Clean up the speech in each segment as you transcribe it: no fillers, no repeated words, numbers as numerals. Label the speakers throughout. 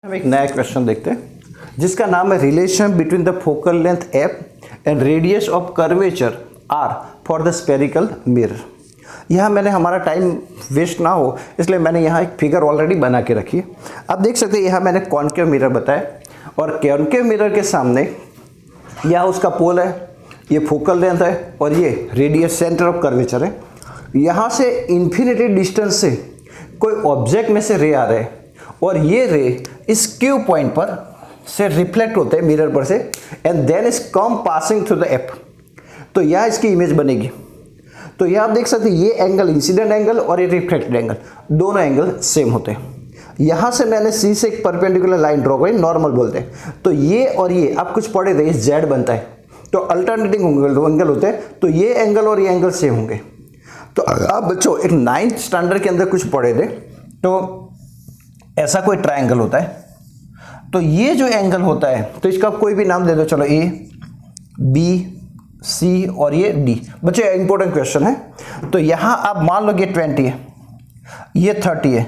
Speaker 1: हम एक नया क्वेश्चन देखते हैं जिसका नाम है relation between the focal length F and radius of curvature R for the spherical mirror. यहाँ मैंने हमारा टाइम वेस्ट ना हो इसलिए मैंने यहाँ एक फिगर ऑलरेडी बना के रखी है। आप देख सकते हैं यहाँ मैंने कॉनकेव मिरर बताया और कॉनकेव मिरर के सामने यह उसका पोल है, ये फोकल लेंथ है और ये रेडियस सेंटर ऑफ कर्वेचर है। यहाँ से इन्फिनिटी डिस्टेंस से कोई ऑब्जेक्ट में से रे आ रहे हैं और ये रे इस क्यू पॉइंट पर से रिफ्लेक्ट होते हैं मिरर पर से and then is come passing through the F. तो यह इसकी इमेज बनेगी। तो यह आप देख सकते हैं ये एंगल इंसिडेंट एंगल और ये रिफ्लेक्टेड एंगल दोनों एंगल सेम होते हैं। यहाँ से मैंने सी से एक परपेंडिकुलर लाइन ड्रॉ करी, नॉर्मल बोलते हैं। तो ये और ये आप कुछ पढ़े थे, जेड बनता है तो अल्टरनेटिंग एंगल होते हैं। तो ये एंगल और ये एंगल सेम होंगे। तो आप बच्चों एक 9th स्टैंडर्ड के अंदर कुछ पढ़े थे, तो ऐसा कोई ट्रायंगल होता है। तो ये जो एंगल होता है तो इसका कोई भी नाम दे दो, चलो ए बी सी और ये डी। बच्चों इंपॉर्टेंट क्वेश्चन है। तो यहां आप मान लो ये 20 है, ये 30 है,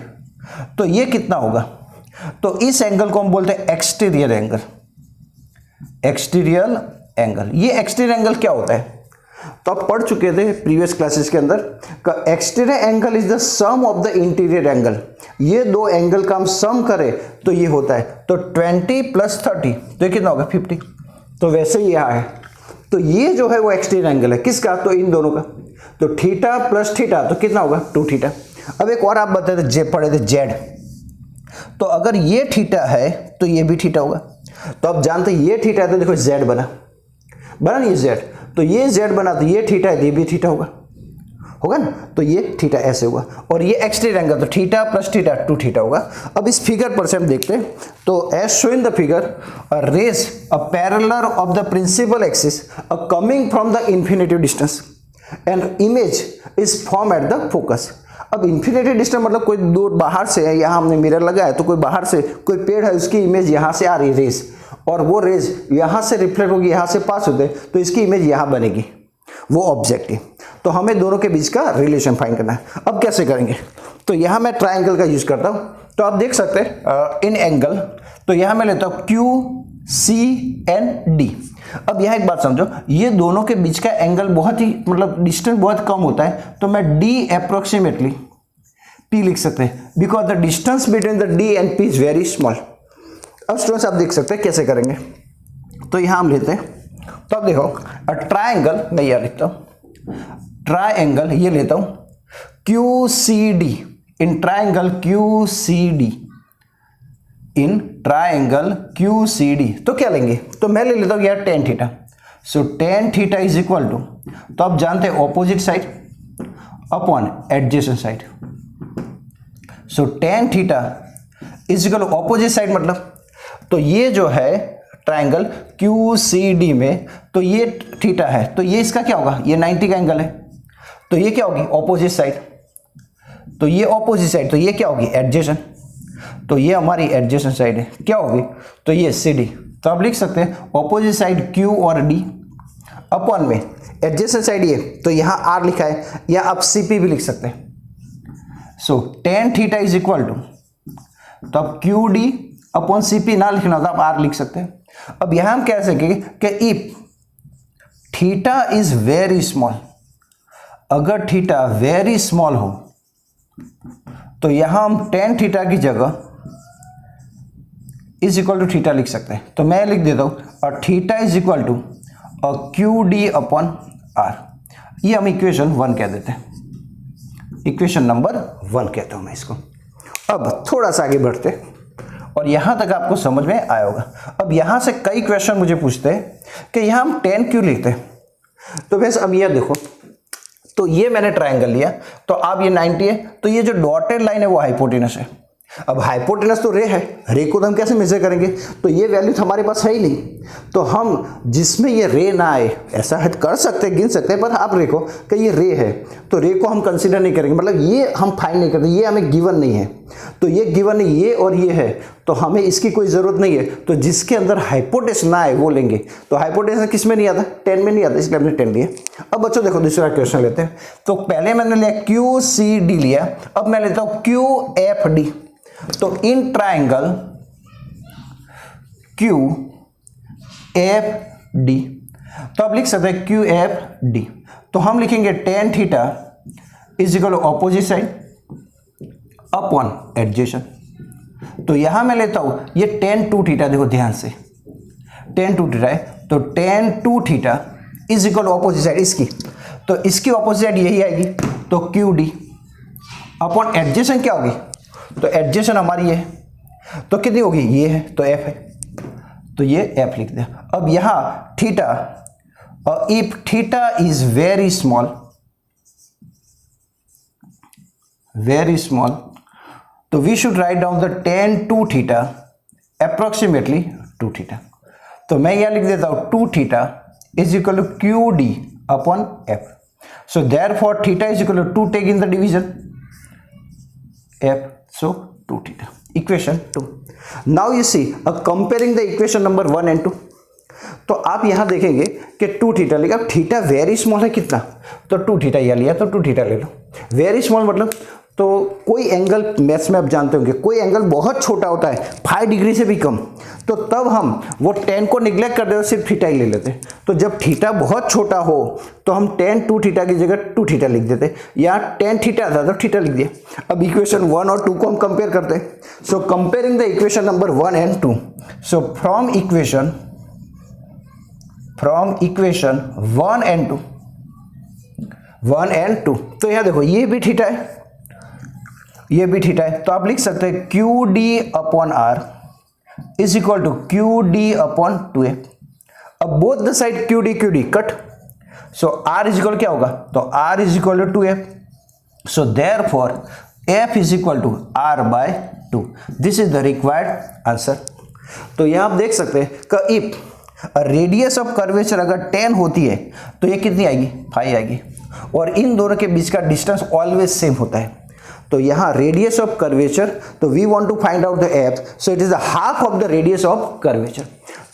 Speaker 1: तो ये कितना होगा? तो इस एंगल को हम बोलते हैं एक्सटीरियर एंगल। एक्सटीरियर एंगल, ये एक्सटीरियर एंगल क्या होता है? तो आप पढ़ चुके थे प्रीवियस क्लासेस के अंदर का exterior angle is the sum of the interior angle. ये दो एंगल का हम सम करें तो ये होता है। तो 20 प्लस 30 तो ये कितना होगा? 50। तो वैसे ही यहाँ है। तो ये जो है वो एक्सटीरियर एंगल है किसका? तो इन दोनों का। तो थीटा प्लस थीटा तो कितना होगा? 2 थीटा। अब एक और आप बताए थे, जे पढ़े थे जेड। तो अगर ये थीटा है तो ये भी थीटा होगा। तो आप जानते हैं ये थीटा है तो देखो जेड बना ना ये जेड। तो ये जेड बना तो ये थीटा है, ये भी थीटा होगा ना। तो ये थीटा ऐसे हुआ और ये एक्सटीरियर एंगल तो थीटा प्लस थीटा 2 थीटा होगा। अब इस फिगर पर से हम देखते हैं। तो as show in the figure a rays a parallel of the principal axis coming from the infinity distance and image is form at the focus. अब इन्फिनिटी डिस्टेंस मतलब कोई दूर बाहर से है, यहाँ हमने मिरर लगाया है तो कोई बाहर से कोई पेड़ है उसकी इमेज यहाँ से आ रही है रेज, और वो रेज यहाँ से रिफ्लेक्ट होगी, यहाँ से पास होते तो इसकी इमेज यहाँ बनेगी, वो ऑब्जेक्ट। तो हमें दोनों के बीच का रिलेशन फाइंड करना है। अब कैसे करेंगे? तो यहाँ मैं ट्राइंगल का यूज करता हूँ। तो आप देख सकते हैं इन एंगल, तो यहाँ मैं लेता हूँ क्यू सी एन डी। अब यह एक बात समझो, ये दोनों के बीच का एंगल बहुत ही मतलब डिस्टेंस बहुत कम होता है, तो मैं डी अप्रोक्सीमेटली पी लिख सकते हैं because the distance between the D and P is very small. अब स्टूडेंट्स आप देख सकते हैं कैसे करेंगे। तो यहाँ हम लेते हैं, तो अब देखो ट्राइंगल, मैं यह लिखता हूँ ट्राइंगल, ये लेता हूँ Q C D. In triangle Q C D, in triangle Q C D तो क्या लेंगे? तो मैं ले लेता हूँ यार tan theta. So tan theta is equal to, तो आप जानते हैं opposite side upon adjacent side. So tan theta is equal to opposite side मतलब, तो ये जो है ट्राइंगल क्यू सी डी में, तो ये थीटा है तो ये इसका क्या होगा? ये 90 का एंगल है तो ये क्या होगी? Opposite side. तो ये ऑपोजिट साइड तो ये क्या होगी? एडजेसेंट। तो ये हमारी एडजेसेंट साइड है, क्या होगी? तो ये सी डी। तो आप लिख सकते हैं ऑपोजिट साइड क्यू और डी अपॉन में एडजेसेंट साइड ये, तो यहाँ आर लिखा है, या आप सी पी भी लिख सकते हैं। So tan theta is equal to, तो आप Q D upon C P ना लिखना तो आप आर लिख सकते हैं। अब यहां हम कह सकेंगे कि if theta is very small, अगर थीटा वेरी स्मॉल हो तो यहां हम tan थीटा की जगह इज इक्वल टू थीटा लिख सकते हैं। तो मैं लिख देता हूं और theta is equal to Q D upon R. ये हम इक्वेशन 1 कह देते हैं, इक्वेशन नंबर 1 कहता हूं मैं इसको। अब थोड़ा सा आगे बढ़ते हैं और यहां तक आपको समझ में आया होगा। अब यहां से कई क्वेश्चन मुझे पूछते हैं कि यहां हम tan क्यों लिखते हैं। तो वैसे अब ये देखो, तो ये मैंने ट्रायंगल लिया, तो अब ये 90 है, तो ये जो डॉटेड लाइन है वो हाइपोटेनस है। अब हाइपोटेनस तो रे है, रे को तो हम कैसे मेजर करेंगे? तो ये वैल्यू तो हमारे पास है ही नहीं, तो हम जिसमें ये रे ना आए ऐसा है कर सकते हैं, गिन सकते हैं, पर आप देखो कि ये रे है तो रे को हम कंसीडर नहीं करेंगे, मतलब ये हम फाइंड नहीं करते, ये हमें गिवन नहीं है। तो ये गिवन नहीं, ये और ये है तो हमें इसकी कोई ज़रूरत नहीं है। तो जिसके अंदर हाइपोटेनस ना आए वो लेंगे। तो हाइपोटेनस किस में नहीं आता? 10 में नहीं आता, इसलिए हमने 10 लिया। अब बच्चों देखो दूसरा क्वेश्चन लेते हैं। तो पहले मैंने लिया क्यू सी डी लिया, अब मैं लेता हूँ क्यू एफ डी। तो in triangle Q F D. तो आप लिख सकते हैं क्यू एफ डी। तो हम लिखेंगे tan theta is equal opposite side upon adjacent. तो यहां मैं लेता हूं ये टेन टू थीटा, देखो ध्यान से टेन टू थीटा है, तो tan two theta is equal opposite side इसकी, तो इसकी ऑपोजिट साइड यही आएगी, तो क्यू डी अपॉन एडजेसेंट क्या होगी, तो एडजेसेंट हमारी ये है, तो कितनी होगी, ये है, तो एफ है, तो ये एफ लिख दिया। अब यहां theta, if theta is very small तो we should write down the tan two theta approximately two theta. तो मैं यहां लिख देता हूं two theta is equal to Q D upon F. So therefore theta is equal to take in the division F, so two theta. Equation 2। Now you see comparing the equation number 1 and 2। तो आप यहां देखेंगे कि to theta लिखा, अब theta very small है कितना, तो टू थीटा यह लिया, तो टू थीटा ले लो। वेरी स्मॉल मतलब तो कोई एंगल, मैथ्स में आप जानते होंगे कोई एंगल बहुत छोटा होता है 5 डिग्री से भी कम, तो तब हम वो 10 को निग्लेक्ट कर देते, सिर्फ थीटा ही ले लेते। तो जब थीटा बहुत छोटा हो तो हम 10 टू थीटा की जगह टू थीटा लिख देते, या 10 थीटा था तो थीटा लिख दिया। अब इक्वेशन 1 और 2 को हम कंपेयर करते हैं। सो comparing the equation number 1 and 2। So from equation 1 and 2, तो यहां देखो ये भी थीटा है, ये भी थीटा है, तो आप लिख सकते हैं Q D upon R is equal to Q D upon 2f। अब both the side Q D cut, so R is equal क्या होगा, तो R is equal to 2f। So therefore f is equal to r by 2। This is the required answer. तो यहां आप देख सकते हैं कि इफ रेडियस ऑफ कर्वेचर अगर 10 होती है तो ये कितनी आएगी, 5 आएगी, और इन दोनों के बीच का डिस्टेंस ऑलवेज सेम होता है। तो यहाँ रेडियस ऑफ कर्वेचर, तो we want to find out the F, so it is the half of the radius of curvature.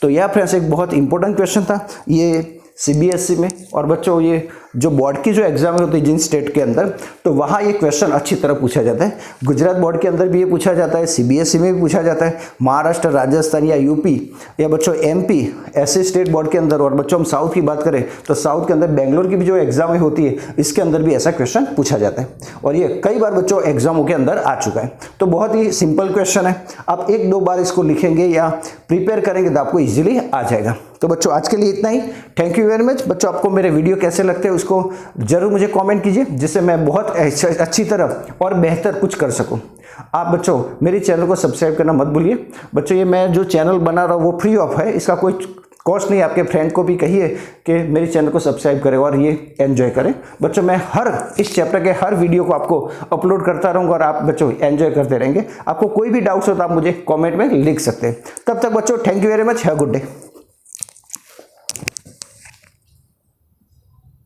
Speaker 1: तो यह फ्रेंड्स एक बहुत इंपॉर्टेंट क्वेश्चन था ये सीबीएसई में। और बच्चों ये जो बोर्ड की जो एग्जाम होती है जिन स्टेट के अंदर, तो वहाँ ये क्वेश्चन अच्छी तरह पूछा जाता है। गुजरात बोर्ड के अंदर भी ये पूछा जाता है, सीबीएसई में भी पूछा जाता है, महाराष्ट्र, राजस्थान या यूपी या बच्चों एमपी, ऐसे स्टेट बोर्ड के अंदर। और बच्चों हम साउथ की बात करें तो साउथ के अंदर बेंगलोर की भी जो एग्जाम होती है इसके अंदर भी ऐसा क्वेश्चन पूछा जाता है, और ये कई बार बच्चों एग्जामों के अंदर आ चुका है। तो बहुत ही सिंपल क्वेश्चन है, आप 1-2 बार इसको लिखेंगे या प्रिपेयर करेंगे तो आपको ईजिली आ जाएगा। तो बच्चों आज के लिए इतना ही। Thank you very much. बच्चों आपको मेरे वीडियो कैसे लगते हैं उसको जरूर मुझे कमेंट कीजिए, जिससे मैं बहुत अच्छी तरह और बेहतर कुछ कर सकूं। आप बच्चों मेरे चैनल को सब्सक्राइब करना मत भूलिए। बच्चों ये मैं जो चैनल बना रहा हूँ वो फ्री ऑफ है, इसका कोई कॉस्ट नहीं। आपके फ्रेंड को भी कहिए कि मेरे चैनल को सब्सक्राइब करें और ये एंजॉय करें। बच्चों मैं इस चैप्टर के हर वीडियो को आपको अपलोड करता रहूँगा और आप बच्चों एंजॉय करते रहेंगे। आपको कोई भी डाउट्स हो तो आप मुझे कमेंट में लिख सकते हैं। तब तक बच्चों thank you very much, have a good day.